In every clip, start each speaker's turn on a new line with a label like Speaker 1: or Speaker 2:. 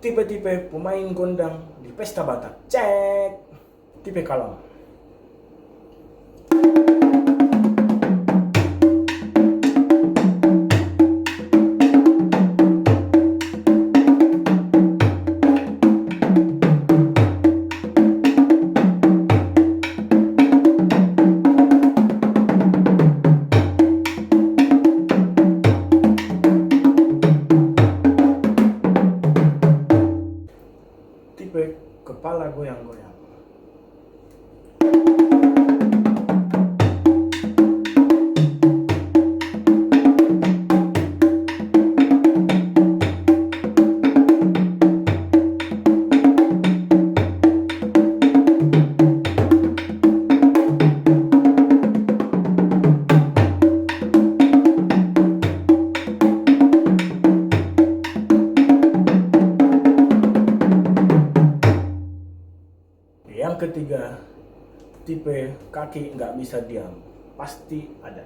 Speaker 1: Tipe-tipe pemain gondang di pesta Batak. Cek. Tipe Kalam. Tipe kepala goyang-goyang. Yang ketiga, tipe kaki nggak bisa diam, pasti ada.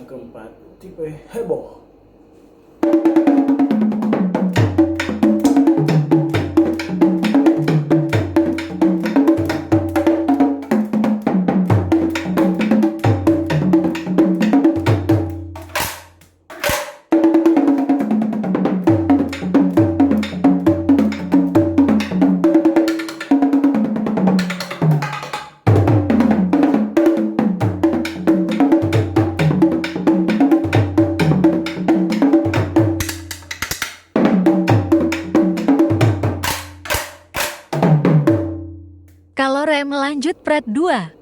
Speaker 1: Yang keempat, tipe heboh.
Speaker 2: Kalau rem lanjut pret 2.